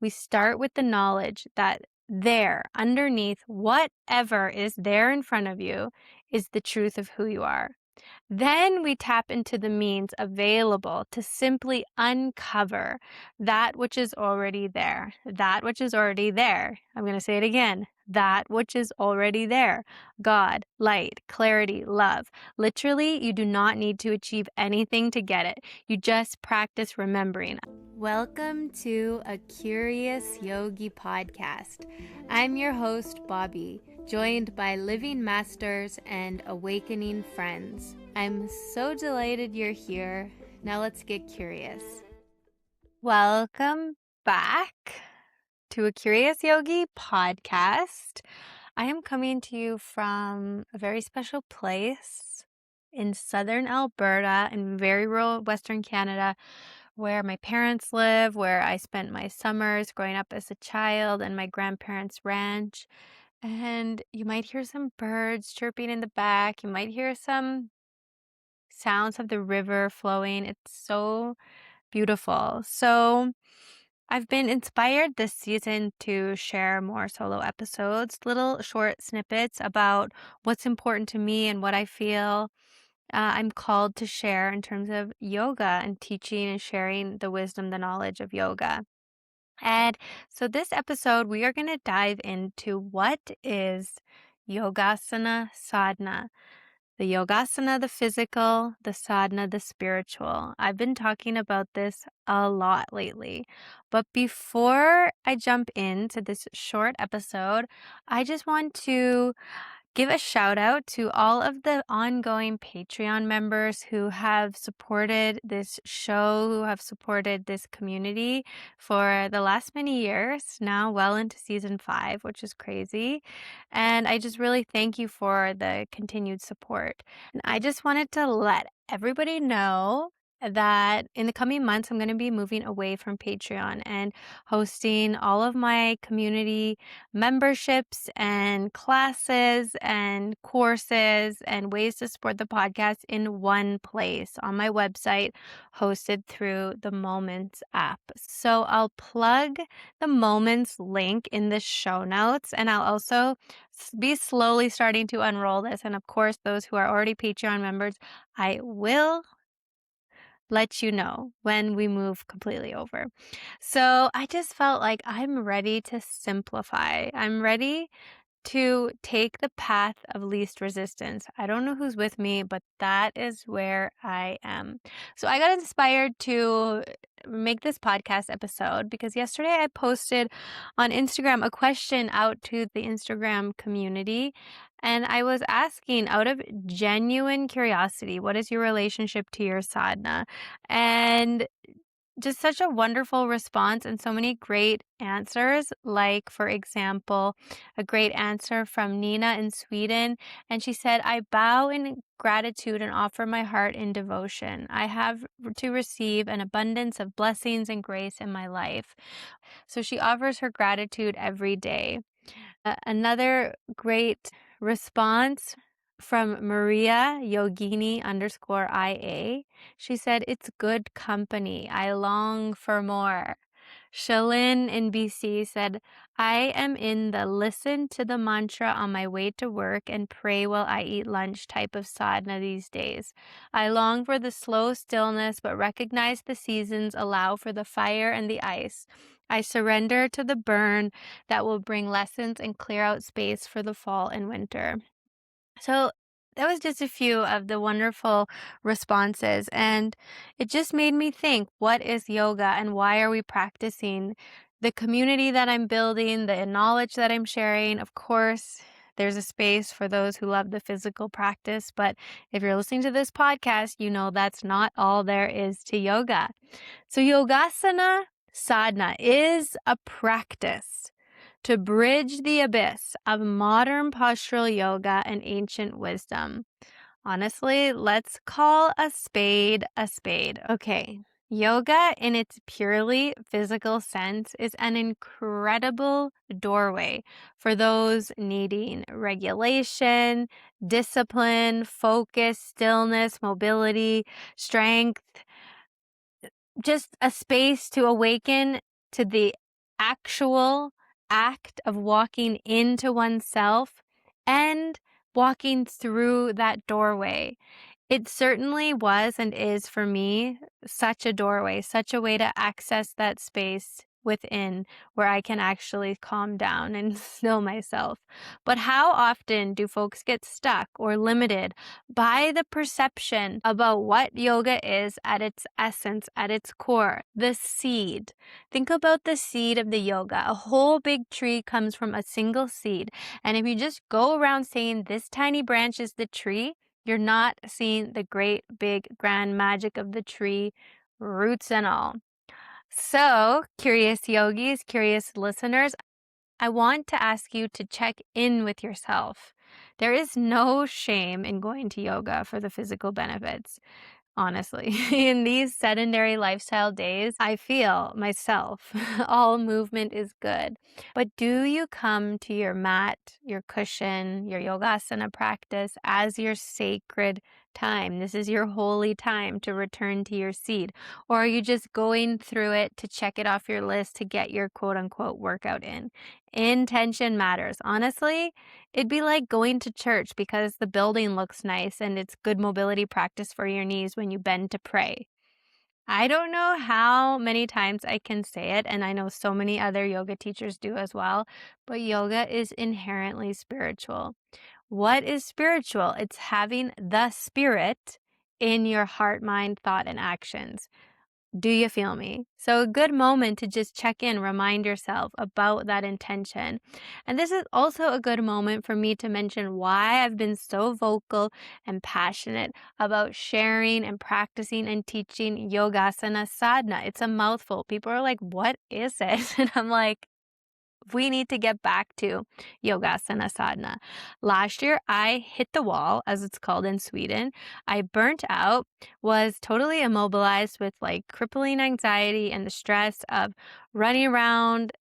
We start with the knowledge that there, underneath whatever is there in front of you, is the truth of who you are. Then we tap into the means available to simply uncover that which is already there. That which is already there. I'm going to say it again. That which is already there. God, light, clarity, love. Literally, you do not need to achieve anything to get it. You just practice remembering. Welcome to a Curious Yogi podcast. I'm your host, Bobby, joined by living masters and awakening friends. I'm so delighted you're here. Now let's get curious. Welcome back to a Curious Yogi podcast. I am coming to you from a very special place in southern Alberta in very rural Western Canada, where my parents live, where I spent my summers growing up as a child, and my grandparents' ranch. And you might hear some birds chirping in the back. You might hear some sounds of the river flowing. It's so beautiful. So I've been inspired this season to share more solo episodes, little short snippets about what's important to me and what I feel I'm called to share in terms of yoga and teaching and sharing the wisdom, the knowledge of yoga. And so this episode, we are going to dive into what is Yogasana Sadhana. The Yogasana, the physical, the sadhana, the spiritual. I've been talking about this a lot lately. But before I jump into this short episode, I just want to give a shout out to all of the ongoing Patreon members who have supported this show, who have supported this community for the last many years, now well into season 5, which is crazy. And I just really thank you for the continued support. And I just wanted to let everybody know that in the coming months, I'm going to be moving away from Patreon and hosting all of my community memberships and classes and courses and ways to support the podcast in one place on my website, hosted through the Moments app. So I'll plug the Moments link in the show notes, and I'll also be slowly starting to unroll this. And of course, those who are already Patreon members, I will let you know when we move completely over. So I just felt like I'm ready to simplify. I'm ready to take the path of least resistance. I don't know who's with me, but that is where I am. So I got inspired to make this podcast episode because yesterday I posted on Instagram a question out to the Instagram community. And I was asking out of genuine curiosity, what is your relationship to your sadhana? And just such a wonderful response and so many great answers. Like, for example, a great answer from Nina in Sweden. And she said, I bow in gratitude and offer my heart in devotion. I have to receive an abundance of blessings and grace in my life. So she offers her gratitude every day. Another great response from Maria Yogini _IA. She said, it's good company. I long for more. Shalyn in BC said, I am in the listen to the mantra on my way to work and pray while I eat lunch type of sadhana these days. I long for the slow stillness, but recognize the seasons allow for the fire and the ice. I surrender to the burn that will bring lessons and clear out space for the fall and winter. So that was just a few of the wonderful responses. And it just made me think, what is yoga and why are we practicing? The community that I'm building, the knowledge that I'm sharing, of course, there's a space for those who love the physical practice. But if you're listening to this podcast, you know that's not all there is to yoga. So Yogasana Sadhana is a practice to bridge the abyss of modern postural yoga and ancient wisdom. Honestly, let's call a spade a spade. Okay, yoga in its purely physical sense is an incredible doorway for those needing regulation, discipline, focus, stillness, mobility, strength, just a space to awaken to the actual act of walking into oneself and walking through that doorway. It certainly was and is for me such a doorway, such a way to access that space within where I can actually calm down and still myself. But how often do folks get stuck or limited by the perception about what yoga is at its essence, at its core, the seed? Think about the seed of the yoga. A whole big tree comes from a single seed. And if you just go around saying this tiny branch is the tree, you're not seeing the great, big, grand magic of the tree, roots and all. So, curious yogis, curious listeners, I want to ask you to check in with yourself. There is no shame in going to yoga for the physical benefits. Honestly, in these sedentary lifestyle days, I feel myself, all movement is good. But do you come to your mat, your cushion, your yogasana practice as your sacred time? This is your holy time to return to your seat. Or are you just going through it to check it off your list to get your quote unquote workout in? Intention matters. Honestly, it'd be like going to church because the building looks nice and it's good mobility practice for your knees when you bend to pray. I don't know how many times I can say it, and I know so many other yoga teachers do as well, but yoga is inherently spiritual. What is spiritual? It's having the spirit in your heart, mind, thought, and actions. Do you feel me? So a good moment to just check in, remind yourself about that intention. And this is also a good moment for me to mention why I've been so vocal and passionate about sharing and practicing and teaching Yogasana Sadhana. It's a mouthful. People are like, what is it? And I'm like, we need to get back to Yogasana Sadhana. Last year, I hit the wall, as it's called in Sweden. I burnt out, was totally immobilized with like crippling anxiety and the stress of running around,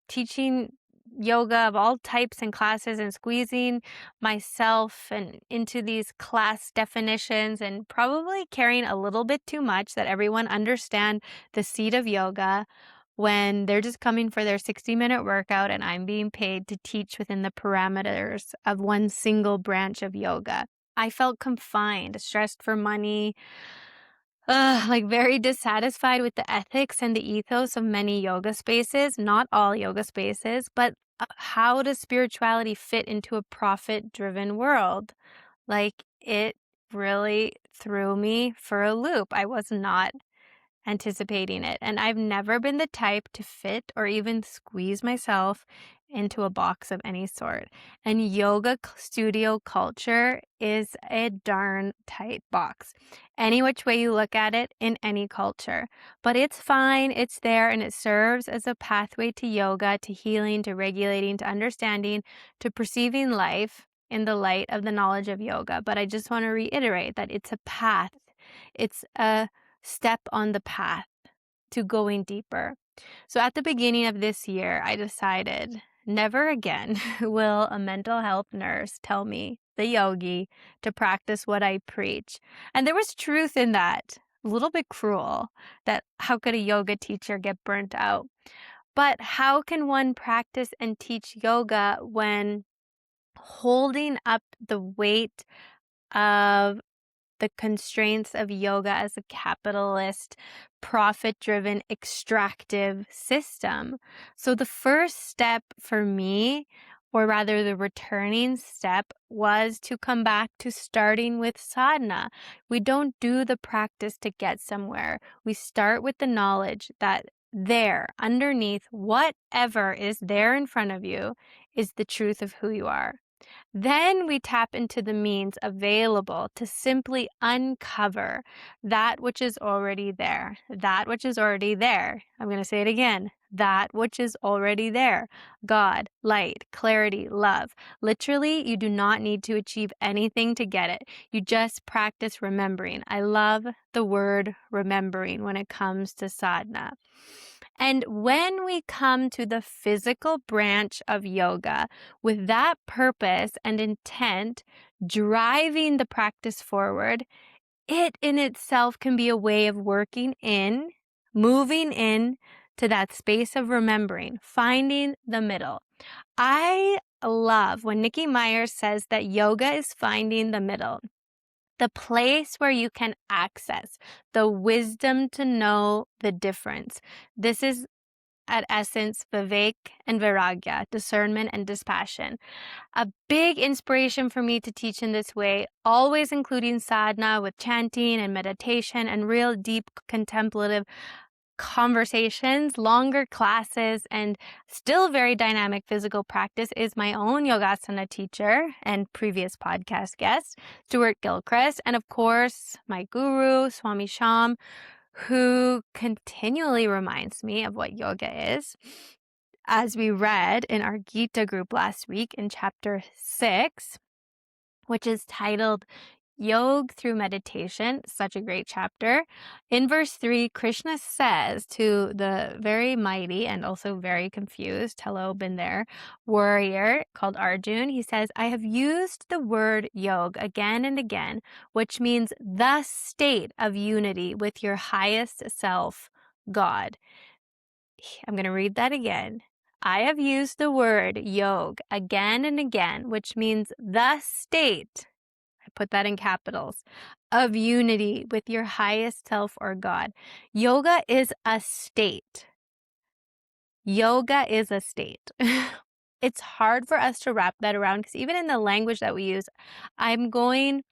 teaching yoga of all types and classes and squeezing myself and into these class definitions and probably caring a little bit too much that everyone understand the seed of yoga when they're just coming for their 60-minute workout and I'm being paid to teach within the parameters of one single branch of yoga. I felt confined, stressed for money, like very dissatisfied with the ethics and the ethos of many yoga spaces, not all yoga spaces, but how does spirituality fit into a profit-driven world? Like it really threw me for a loop. I was not anticipating it. And I've never been the type to fit or even squeeze myself into a box of any sort. And yoga studio culture is a darn tight box. Any which way you look at it in any culture. But it's fine, it's there, and it serves as a pathway to yoga, to healing, to regulating, to understanding, to perceiving life in the light of the knowledge of yoga. But I just want to reiterate that it's a path. It's a step on the path to going deeper. So at the beginning of this year, I decided never again will a mental health nurse tell me, the yogi, to practice what I preach. And there was truth in that. A little bit cruel that how could a yoga teacher get burnt out? But how can one practice and teach yoga when holding up the weight of the constraints of yoga as a capitalist, profit-driven, extractive system? So the first step for me, or rather the returning step, was to come back to starting with sadhana. We don't do the practice to get somewhere. We start with the knowledge that there, underneath whatever is there in front of you, is the truth of who you are. Then we tap into the means available to simply uncover that which is already there. That which is already there. I'm going to say it again. That which is already there. God, light, clarity, love. Literally, you do not need to achieve anything to get it. You just practice remembering. I love the word remembering when it comes to sadhana. And when we come to the physical branch of yoga with that purpose and intent driving the practice forward, it in itself can be a way of working in, moving in to that space of remembering, finding the middle. I love when Nikki Myers says that yoga is finding the middle, the place where you can access the wisdom to know the difference. This is at essence vivek and vairagya, discernment and dispassion. A big inspiration for me to teach in this way, always including sadhana with chanting and meditation and real deep contemplative conversations, longer classes, and still very dynamic physical practice, is my own Yogasana teacher and previous podcast guest, Stuart Gilchrist, and of course, my guru, Swami Sham, who continually reminds me of what yoga is. As we read in our Gita group last week in chapter 6, which is titled Yoga through Meditation, such a great chapter. In verse 3, Krishna says to the very mighty and also very confused, hello, been there, warrior called Arjun, he says, I have used the word yoga again and again, which means the state of unity with your highest self, God. I'm going to read that again. I have used the word yoga again and again, which means the state, I put that in capitals, of unity with your highest self or God. Yoga is a state. Yoga is a state. It's hard for us to wrap that around because even in the language that we use, I'm going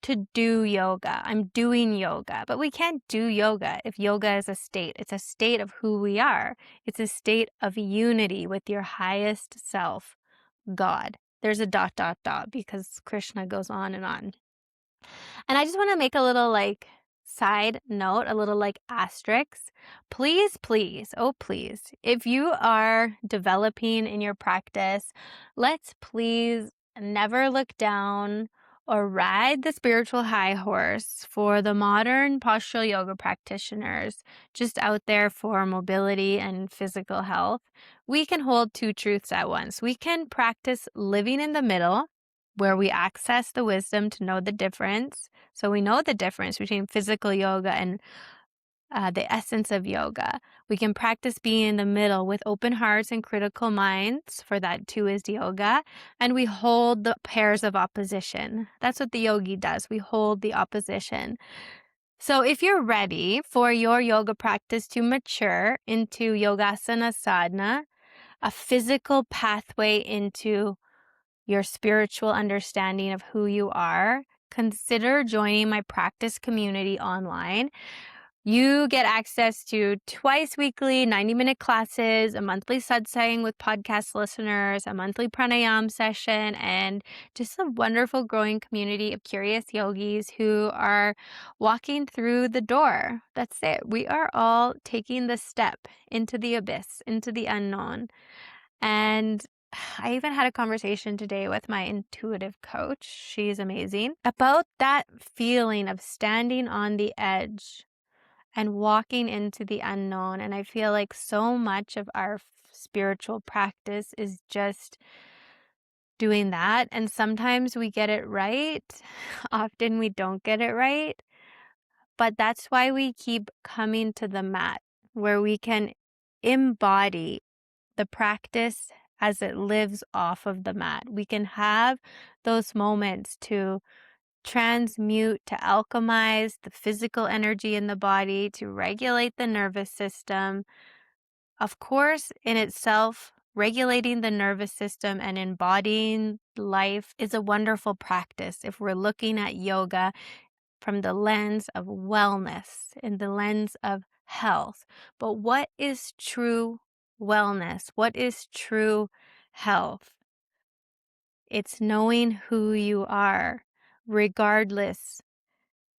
to do yoga. I'm doing yoga. But we can't do yoga if yoga is a state. It's a state of who we are. It's a state of unity with your highest self, God. There's a ... because Krishna goes on and on. And I just want to make a little side note, a little asterisk. Please, oh please, if you are developing in your practice, let's please never look down or ride the spiritual high horse for the modern postural yoga practitioners just out there for mobility and physical health. We can hold two truths at once. We can practice living in the middle, where we access the wisdom to know the difference. So we know the difference between physical yoga and the essence of yoga. We can practice being in the middle with open hearts and critical minds, for that too is yoga. And we hold the pairs of opposition. That's what the yogi does. We hold the opposition. So if you're ready for your yoga practice to mature into Yogasana Sadhana, a physical pathway into your spiritual understanding of who you are, consider joining my practice community online. You get access to twice weekly 90-minute classes, a monthly satsang with podcast listeners, a monthly pranayam session, and just a wonderful growing community of curious yogis who are walking through the door. That's it. We are all taking the step into the abyss, into the unknown. And I even had a conversation today with my intuitive coach, she's amazing, about that feeling of standing on the edge and walking into the unknown. And I feel like so much of our spiritual practice is just doing that. And sometimes we get it right. Often we don't get it right. But that's why we keep coming to the mat, where we can embody the practice as it lives off of the mat. We can have those moments to transmute, to alchemize the physical energy in the body, to regulate the nervous system. Of course, in itself, regulating the nervous system and embodying life is a wonderful practice if we're looking at yoga from the lens of wellness, in the lens of health. But what is true wellness? What is true health? It's knowing who you are, regardless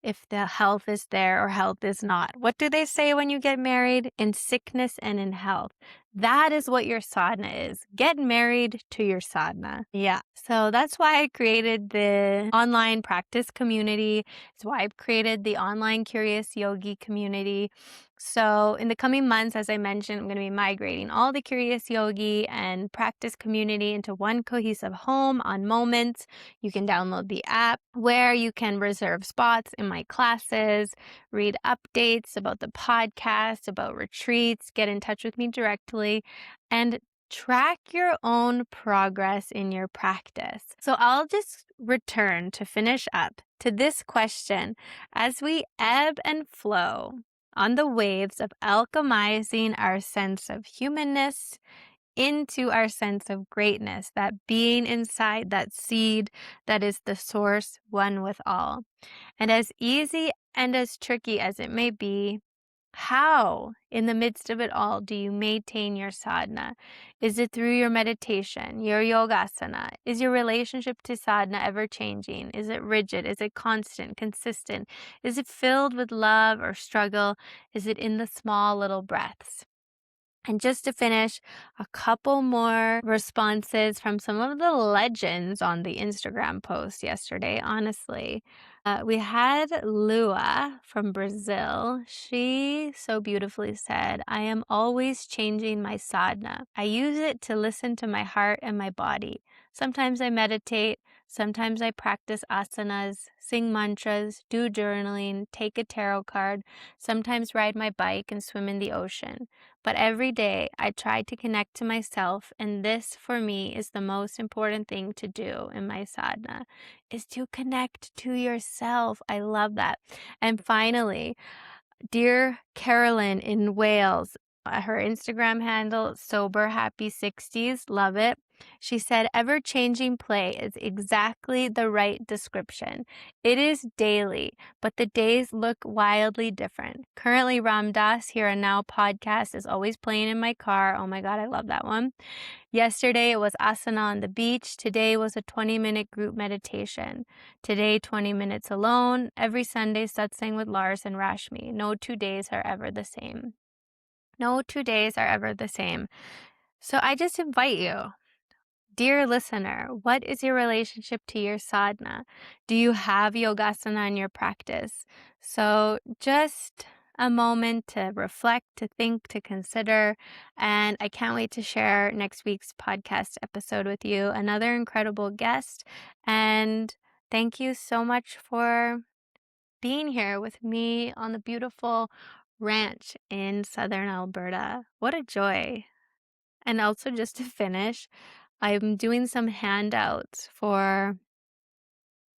if the health is there or health is not. What do they say when you get married? In sickness and in health. That is what your sadhana is. Get married to your sadhana. Yeah. So that's why I created the online practice community. It's why I've created the online Curious Yogi community. So in the coming months, as I mentioned, I'm going to be migrating all the Curious Yogi and practice community into one cohesive home on Moments. You can download the app where you can reserve spots in my classes, read updates about the podcast, about retreats, get in touch with me directly, and track your own progress in your practice. So I'll just return to finish up to this question as we ebb and flow on the waves of alchemizing our sense of humanness into our sense of greatness, that being inside that seed that is the source, one with all. And as easy and as tricky as it may be, how, in the midst of it all, do you maintain your sadhana? Is it through your meditation, your yogasana? Is your relationship to sadhana ever changing? Is it rigid? Is it constant, consistent? Is it filled with love or struggle? Is it in the small little breaths? And just to finish, a couple more responses from some of the legends on the Instagram post yesterday, honestly. We had Lua from Brazil. She so beautifully said, "I am always changing my sadhana. I use it to listen to my heart and my body. Sometimes I meditate, sometimes I practice asanas, sing mantras, do journaling, take a tarot card, sometimes ride my bike and swim in the ocean. But every day I try to connect to myself, and this for me is the most important thing to do in my sadhana, is to connect to yourself." I love that. And finally, dear Carolyn in Wales, her Instagram handle, Sober Happy 60s, love it. She said, "Ever-changing play is exactly the right description. It is daily, but the days look wildly different. Currently, Ram Dass Here and Now podcast is always playing in my car." Oh my God, I love that one. Yesterday it was asana on the beach. Today was a 20-minute group meditation. Today, 20 minutes alone. Every Sunday, satsang with Lars and Rashmi. No 2 days are ever the same. No 2 days are ever the same. So I just invite you, dear listener, what is your relationship to your sadhana? Do you have yogasana in your practice? So just a moment to reflect, to think, to consider. And I can't wait to share next week's podcast episode with you. Another incredible guest. And thank you so much for being here with me on the beautiful ranch in southern Alberta. What a joy. And also, just to finish, I'm doing some handouts for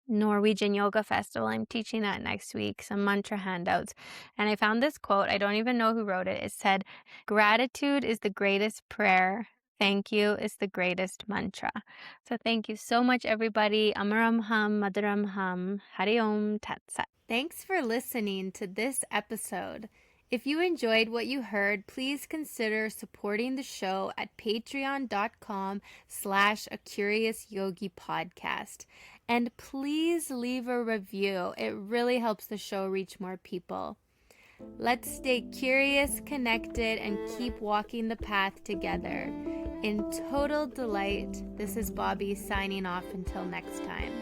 Norwegian Yoga Festival. I'm teaching that next week, some mantra handouts. And I found this quote. I don't even know who wrote it. It said, "Gratitude is the greatest prayer. Thank you is the greatest mantra." So thank you so much, everybody. Amaram Ham, Madaram Ham, Hari Om Tat Sat. Thanks for listening to this episode. If you enjoyed what you heard, please consider supporting the show at patreon.com/A Curious Yogi podcast. And please leave a review. It really helps the show reach more people. Let's stay curious, connected, and keep walking the path together. In total delight, this is Bobby signing off until next time.